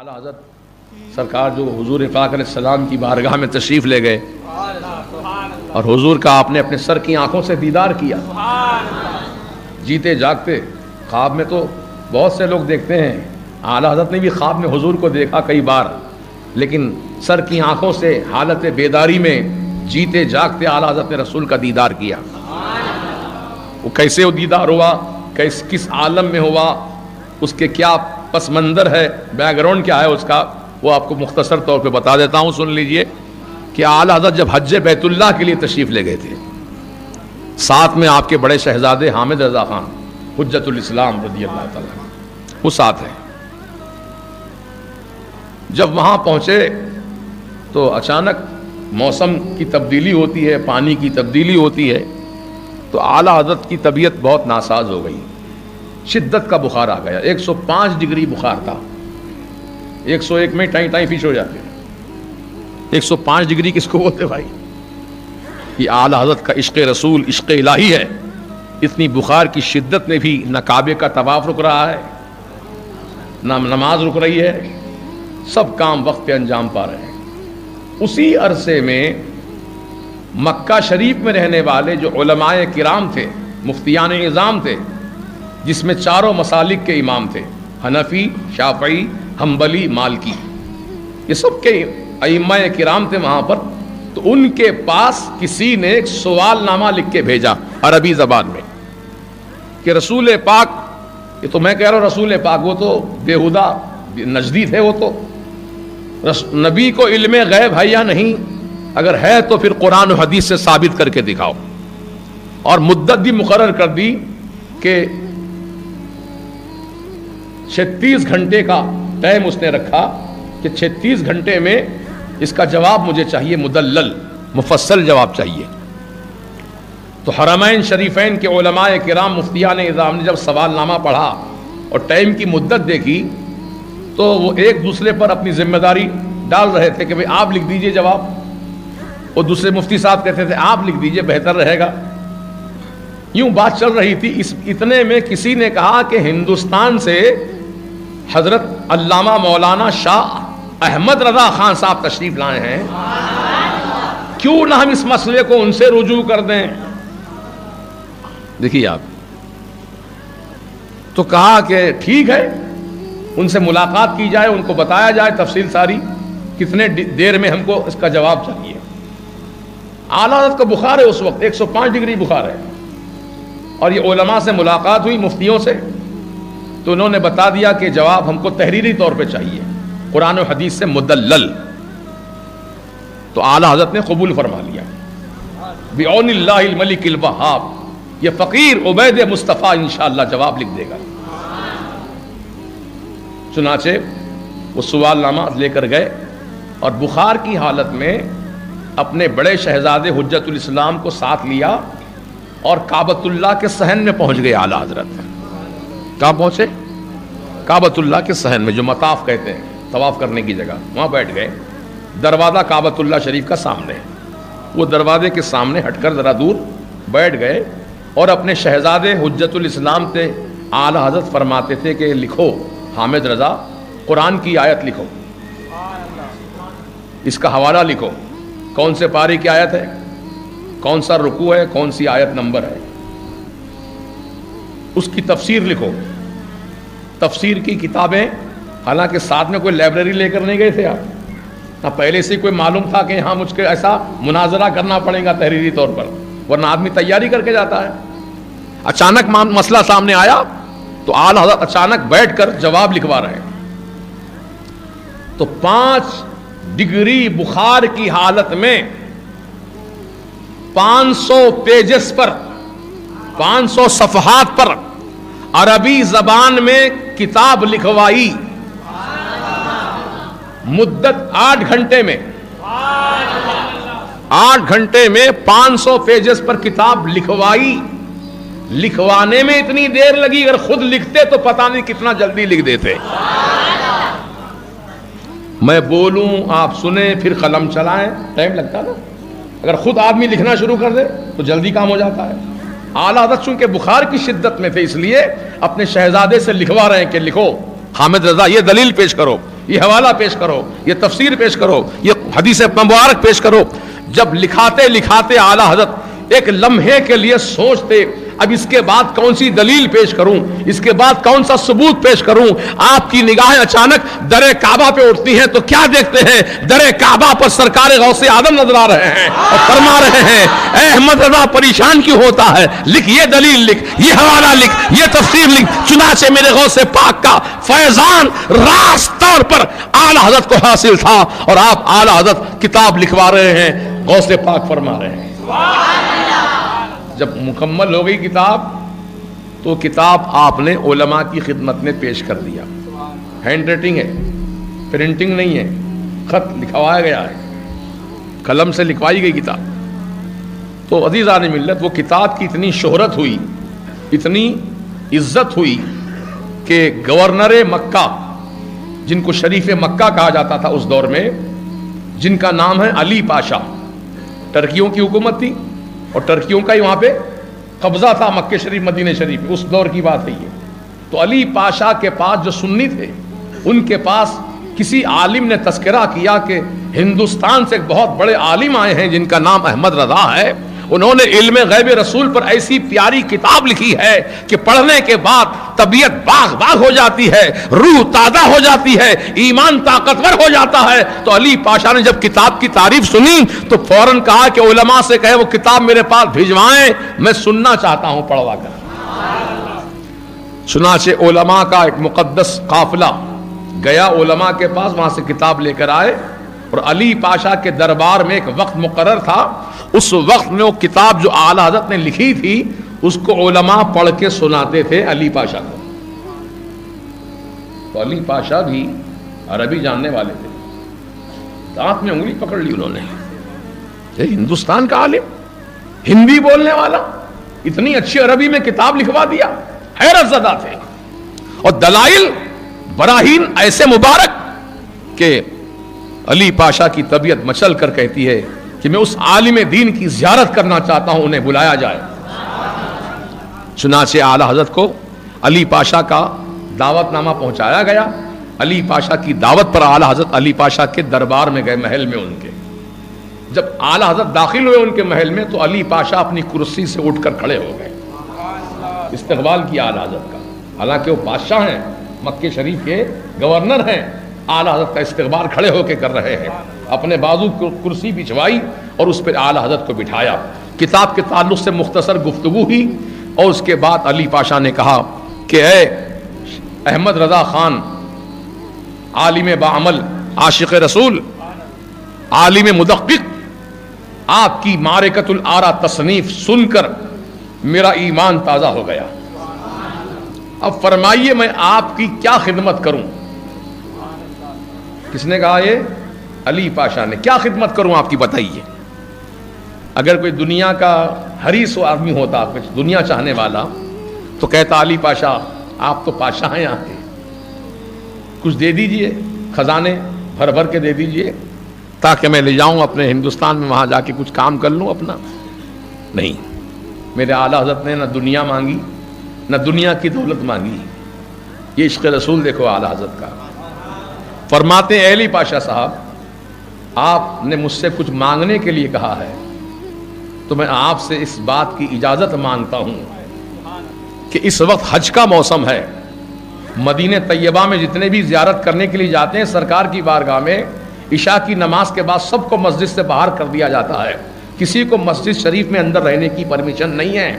اعلیٰ حضرت سرکار جو حضور پاک علیہ السلام کی بارگاہ میں تشریف لے گئے اور حضور کا آپ نے اپنے سر کی آنکھوں سے دیدار کیا، جیتے جاگتے خواب میں تو بہت سے لوگ دیکھتے ہیں، اعلیٰ حضرت نے بھی خواب میں حضور کو دیکھا کئی بار، لیکن سر کی آنکھوں سے حالت بیداری میں جیتے جاگتے اعلیٰ حضرت نے رسول کا دیدار کیا۔ وہ کیسے وہ دیدار ہوا، کس عالم میں ہوا، اس کے کیا پس منظر ہے، بیک گراؤنڈ کیا ہے اس کا، وہ آپ کو مختصر طور پہ بتا دیتا ہوں، سن لیجئے کہ اعلیٰ حضرت جب حج بیت اللہ کے لیے تشریف لے گئے تھے، ساتھ میں آپ کے بڑے شہزادے حامد رضا خان حجت الاسلام رضی اللہ تعالیٰ وہ ساتھ ہیں۔ جب وہاں پہنچے تو اچانک موسم کی تبدیلی ہوتی ہے، پانی کی تبدیلی ہوتی ہے، تو اعلیٰ حضرت کی طبیعت بہت ناساز ہو گئی، شدت کا بخار آ گیا، 105 ڈگری بخار تھا، 101 میں ٹائیں فش ہو جاتے، 105 ڈگری کس کو بولتے بھائی؟ یہ اعلیٰ حضرت کا عشق رسول، عشق الہی ہے۔ اتنی بخار کی شدت میں بھی نہ کعبے کا طواف رک رہا ہے، نہ نماز رک رہی ہے، سب کام وقت پہ انجام پا رہے ہیں۔ اسی عرصے میں مکہ شریف میں رہنے والے جو علماء کرام تھے، مفتیان نظام تھے، جس میں چاروں مسالک کے امام تھے، حنفی، شافعی، حنبلی، مالکی، یہ سب کے ائمہ کرام تھے وہاں پر، تو ان کے پاس کسی نے ایک سوال نامہ لکھ کے بھیجا عربی زبان میں کہ رسول پاک، یہ تو میں کہہ رہا ہوں رسول پاک، وہ تو بیہودہ نجدی تھے، وہ تو نبی کو علم غیب ہے یا نہیں، اگر ہے تو پھر قرآن و حدیث سے ثابت کر کے دکھاؤ، اور مدت بھی مقرر کر دی کہ 36 گھنٹے کا ٹائم اس نے رکھا کہ 36 گھنٹے میں اس کا جواب مجھے چاہیے، مدلل مفصل جواب چاہیے۔ تو حرمین شریفین کے علماء کرام مفتیان نظام نے جب سوال نامہ پڑھا اور ٹائم کی مدت دیکھی تو وہ ایک دوسرے پر اپنی ذمہ داری ڈال رہے تھے کہ بھئی آپ لکھ دیجئے جواب، اور دوسرے مفتی صاحب کہتے تھے آپ لکھ دیجئے بہتر رہے گا۔ یوں بات چل رہی تھی، اتنے میں کسی نے کہا کہ ہندوستان سے حضرت علامہ مولانا شاہ احمد رضا خان صاحب تشریف لائے ہیں، کیوں نہ ہم اس مسئلے کو ان سے رجوع کر دیں۔ دیکھیے آپ، تو کہا کہ ٹھیک ہے، ان سے ملاقات کی جائے، ان کو بتایا جائے تفصیل ساری، کتنے دیر میں ہم کو اس کا جواب چاہیے۔ اعلیٰ حضرت کا بخار ہے اس وقت، 105 ڈگری بخار ہے، اور یہ علماء سے ملاقات ہوئی، مفتیوں سے، تو انہوں نے بتا دیا کہ جواب ہم کو تحریری طور پہ چاہیے، قرآن و حدیث سے مدلل۔ تو اعلیٰ حضرت نے قبول فرما لیا، بعون اللہ الملک الوہاب، یہ فقیر عبید مصطفیٰ انشاءاللہ جواب لکھ دے گا۔ چنانچہ وہ سوال نامہ لے کر گئے اور بخار کی حالت میں اپنے بڑے شہزادے حجت الاسلام کو ساتھ لیا اور کعبۃ اللہ کے صحن میں پہنچ گئے اعلیٰ حضرت۔ کہاں پہنچے؟ کعبۃ اللہ کے صحن میں، جو مطاف کہتے ہیں، طواف کرنے کی جگہ، وہاں بیٹھ گئے۔ دروازہ کعبۃ اللہ شریف کا سامنے، وہ دروازے کے سامنے ہٹ کر ذرا دور بیٹھ گئے اور اپنے شہزادے حجت الاسلام سے اعلیٰ حضرت فرماتے تھے کہ لکھو حامد رضا، قرآن کی آیت لکھو، اس کا حوالہ لکھو، کون سے پارے کی آیت ہے، کون سا رکوع ہے، کون سی آیت نمبر ہے، اس کی تفسیر لکھو۔ تفسیر کی کتابیں، حالانکہ ساتھ میں کوئی لائبریری لے کر نہیں گئے تھے آپ، نہ پہلے سے کوئی معلوم تھا کہ یہاں مجھ کو ایسا مناظرہ کرنا پڑے گا تحریری طور پر، ورنہ آدمی تیاری کر کے جاتا ہے۔ اچانک مسئلہ سامنے آیا تو اعلیٰ حضرت اچانک بیٹھ کر جواب لکھوا رہے ہیں، تو 5 ڈگری بخار کی حالت میں 500 پیجز پر، 500 صفحات پر عربی زبان میں کتاب لکھوائی، مدت 8 گھنٹے میں، 8 گھنٹے میں 500 پیجز پر کتاب لکھوائی۔ لکھوانے میں اتنی دیر لگی، اگر خود لکھتے تو پتہ نہیں کتنا جلدی لکھ دیتے۔ میں بولوں، آپ سنیں، پھر قلم چلائیں، ٹائم لگتا نا، اگر خود آدمی لکھنا شروع کر دے تو جلدی کام ہو جاتا ہے۔ اعلیٰ حضرت چونکہ بخار کی شدت میں تھے، اس لیے اپنے شہزادے سے لکھوا رہے ہیں کہ لکھو حامد رضا، یہ دلیل پیش کرو یہ حوالہ پیش کرو، یہ تفسیر پیش کرو، یہ حدیث مبارک پیش کرو. جب لکھاتے لکھاتے اعلیٰ حضرت ایک لمحے کے لیے سوچتے اب اس کے بعد کون سی دلیل پیش کروں، اس کے بعد کون سا ثبوت پیش کروں، آپ کی نگاہیں اچانک در کعبہ پہ اٹھتی ہیں تو کیا دیکھتے ہیں؟ در کعبہ پر سرکار غوث اعظم نظر آ رہے ہیں اور فرما رہے ہیں اے احمد رضا پریشان کیوں ہوتا ہے، لکھ یہ دلیل، لکھ یہ حوالہ، لکھ یہ تفسیر لکھ. چنانچہ میرے غوث پاک کا فیضان راست طور پر اعلیٰ حضرت کو حاصل تھا اور آپ اعلیٰ حضرت کتاب لکھوا رہے ہیں. غوث پاک فرما رہے ہیں جب مکمل ہو گئی کتاب تو کتاب آپ نے علماء کی خدمت میں پیش کر دیا. ہینڈ رائٹنگ ہے، پرنٹنگ نہیں ہے، خط لکھوایا گیا ہے، قلم سے لکھوائی گئی کتاب. تو عزیزان ملت وہ کتاب کی اتنی شہرت ہوئی، اتنی عزت ہوئی کہ گورنر مکہ، جن کو شریف مکہ کہا جاتا تھا اس دور میں، جن کا نام ہے علی پاشا، ٹرکیوں کی حکومت تھی اور ٹرکیوں کا ہی وہاں پہ قبضہ تھا مکہ شریف مدینہ شریف، اس دور کی بات ہے یہ. تو علی پاشا کے پاس جو سنی تھے ان کے پاس کسی عالم نے تذکرہ کیا کہ ہندوستان سے ایک بہت بڑے عالم آئے ہیں جن کا نام احمد رضا ہے، انہوں نے علم غیب رسول پر ایسی پیاری کتاب لکھی ہے کہ پڑھنے کے بعد طبیعت باغ باغ ہو جاتی ہے، روح تازہ ہو جاتی ہے، ایمان طاقتور ہو جاتا ہے. تو علی پاشا نے جب کتاب کی تعریف سنی تو فوراً کہا کہ علماء سے کہے وہ کتاب میرے پاس بھیجوائیں، میں سننا چاہتا ہوں پڑھوا کر. چنانچہ علماء کا ایک مقدس قافلہ گیا علماء کے پاس، وہاں سے کتاب لے کر آئے اور علی پاشا کے دربار میں ایک وقت مقرر تھا، اس وقت میں وہ کتاب جو اعلیٰ حضرت نے لکھی تھی اس کو علماء پڑھ کے سناتے تھے علی پاشا کو. تو علی پاشا بھی عربی جاننے والے تھے، دانت میں انگلی پکڑ لی انہوں نے، یہ ہندوستان کا عالم، ہندی بولنے والا، اتنی اچھی عربی میں کتاب لکھوا دیا. حیرت زدہ تھے اور دلائل براہین ایسے مبارک کہ علی پاشا کی طبیعت مچل کر کہتی ہے کہ میں اس عالم دین کی زیارت کرنا چاہتا ہوں، انہیں بلایا جائے. چنانچہ اعلیٰ حضرت کو علی پاشا کا دعوت نامہ پہنچایا گیا. علی پاشا کی دعوت پر اعلیٰ حضرت علی پاشا کے دربار میں گئے، محل میں ان کے. جب اعلیٰ حضرت داخل ہوئے ان کے محل میں تو علی پاشا اپنی کرسی سے اٹھ کر کھڑے ہو گئے، استقبال کیا اعلیٰ حضرت کا. حالانکہ وہ بادشاہ ہیں، مکہ شریف کے گورنر ہیں، اعلیٰ حضرت کا استقبال کھڑے ہو کے کر رہے ہیں. اپنے بازو کو کرسی بچھوائی اور اس پر اعلیٰ حضرت کو بٹھایا. کتاب کے تعلق سے مختصر گفتگو ہوئی اور اس کے بعد علی پاشا نے کہا کہ اے احمد رضا خان، عالم باعمل، عاشق رسول، عالم مدقق، آپ کی معرکۃ الآرا تصنیف سن کر میرا ایمان تازہ ہو گیا. اب فرمائیے میں آپ کی کیا خدمت کروں؟ کس نے کہا؟ یہ علی پاشا نے. کیا خدمت کروں آپ کی بتائیے. اگر کوئی دنیا کا حریص و آدمی ہوتا، کچھ دنیا چاہنے والا، تو کہتا علی پاشا آپ تو پاشا ہیں یہاں کے، کچھ دے دیجئے، خزانے بھر بھر کے دے دیجئے تاکہ میں لے جاؤں اپنے ہندوستان میں، وہاں جا کے کچھ کام کر لوں اپنا. نہیں، میرے اعلیٰ حضرت نے نہ دنیا مانگی نہ دنیا کی دولت مانگی. یہ عشق رسول دیکھو اعلیٰ حضرت کا. فرماتے ہیں علی پاشا صاحب، آپ نے مجھ سے کچھ مانگنے کے لیے کہا ہے تو میں آپ سے اس بات کی اجازت مانگتا ہوں کہ اس وقت حج کا موسم ہے. مدینہ طیبہ میں جتنے بھی زیارت کرنے کے لیے جاتے ہیں سرکار کی بارگاہ میں، عشاء کی نماز کے بعد سب کو مسجد سے باہر کر دیا جاتا ہے. کسی کو مسجد شریف میں اندر رہنے کی پرمیشن نہیں ہے.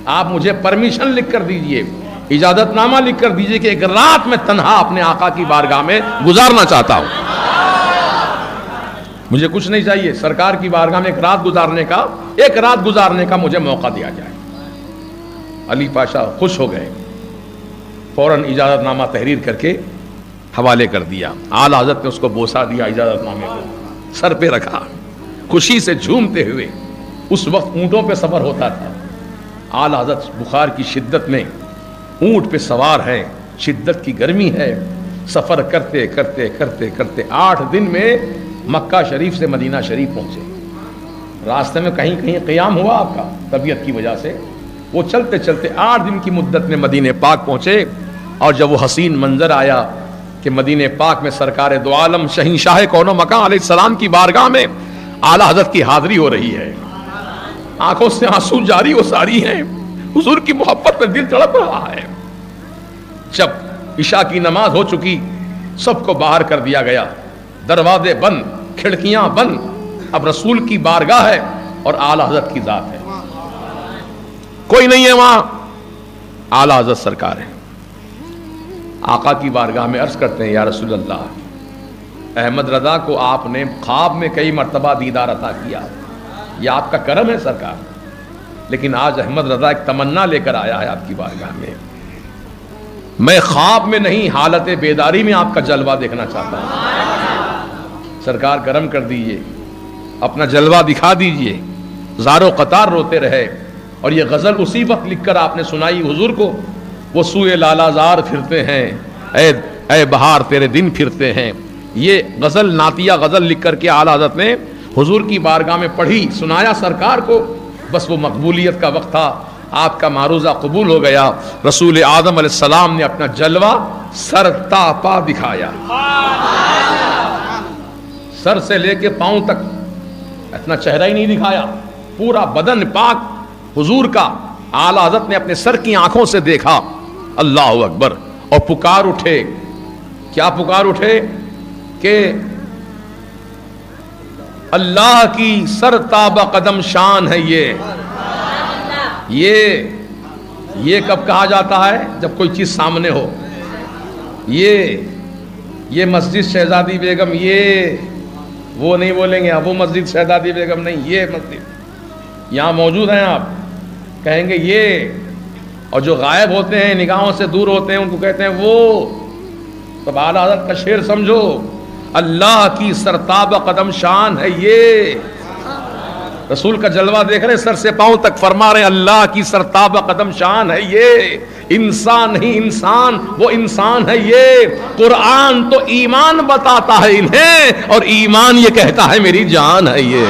آپ مجھے پرمیشن لکھ کر دیجئے، اجازت نامہ لکھ کر دیجئے کہ ایک رات میں تنہا اپنے آقا کی بارگاہ میں گزارنا چاہتا ہوں. مجھے کچھ نہیں چاہیے، سرکار کی بارگاہ میں ایک رات گزارنے کا مجھے موقع دیا جائے. علی پاشا خوش ہو گئے، فوراً اجازت نامہ تحریر کر کے حوالے کر دیا. اعلیٰ حضرت نے اس کو بوسہ دیا، اجازت نامے کو سر پہ رکھا، خوشی سے جھومتے ہوئے. اس وقت اونٹوں پہ سفر ہوتا تھا. اعلیٰ حضرت بخار کی شدت میں اونٹ پہ سوار ہیں، شدت کی گرمی ہے، سفر کرتے کرتے کرتے کرتے 8 دن میں مکہ شریف سے مدینہ شریف پہنچے. راستے میں کہیں کہیں قیام ہوا آپ کا طبیعت کی وجہ سے. وہ چلتے چلتے 8 دن کی مدت میں مدینہ پاک پہنچے. اور جب وہ حسین منظر آیا کہ مدینہ پاک میں سرکار دو عالم شہنشاہ کون و مکان علیہ السلام کی بارگاہ میں اعلیٰ حضرت کی حاضری ہو رہی ہے. آنکھوں سے آنسو جاری و ساری ہیں, حضور کی محبت میں دل تڑپ رہا ہے. جب عشاء کی نماز ہو چکی, سب کو باہر کر دیا گیا, دروازے بند, کھڑکیاں بند. اب رسول کی بارگاہ ہے اور اعلیٰ حضرت کی ذات ہے, کوئی نہیں ہے وہاں, اعلیٰ حضرت سرکار ہے. آقا کی بارگاہ میں عرض کرتے ہیں یا رسول اللہ, احمد رضا کو آپ نے خواب میں کئی مرتبہ دیدار عطا کیا, یہ آپ کا کرم ہے سرکار, لیکن آج احمد رضا ایک تمنا لے کر آیا ہے آپ کی بارگاہ میں. میں خواب میں نہیں, حالت بیداری میں آپ کا جلوہ دیکھنا چاہتا ہوں. سرکار کرم کر دیجئے, اپنا جلوہ دکھا دیجئے. زارو قطار روتے رہے, اور یہ غزل اسی وقت لکھ کر آپ نے سنائی حضور کو. وہ سوئے لالا زار پھرتے ہیں, اے بہار تیرے دن پھرتے ہیں. یہ غزل نعتیہ غزل لکھ کر کے اعلیٰ حضرت نے حضور کی بارگاہ میں پڑھی, سنایا سرکار کو. بس وہ مقبولیت کا وقت تھا, آپ کا معروضہ قبول ہو گیا. رسول اعظم علیہ السلام نے اپنا جلوہ سر تا پا دکھایا, سر سے لے کے پاؤں تک اتنا چہرہ ہی نہیں دکھایا, پورا بدن پاک حضور کا اعلیٰ حضرت نے اپنے سر کی آنکھوں سے دیکھا. اللہ اکبر. اور پکار اٹھے, کیا پکار اٹھے کہ اللہ کی سر تابہ قدم شان ہے. یہ کب کہا جاتا ہے؟ جب کوئی چیز سامنے ہو. یہ مسجد شہزادی بیگم, یہ وہ نہیں بولیں گے, وہ مسجد شہزادی بیگم نہیں, یہ مسجد یہاں موجود ہیں. آپ کہیں گے یہ, اور جو غائب ہوتے ہیں نگاہوں سے دور ہوتے ہیں ان کو کہتے ہیں وہ. تب اعلیٰ حضرت کا شعر سمجھو, اللہ کی سرتاب قدم شان ہے یہ. رسول کا جلوہ دیکھ رہے سر سے پاؤں تک, فرما رہے اللہ کی سرتاب قدم شان ہے یہ. انسان نہیں انسان, وہ انسان ہے یہ. قرآن تو ایمان بتاتا ہے انہیں, اور ایمان یہ کہتا ہے میری جان ہے یہ.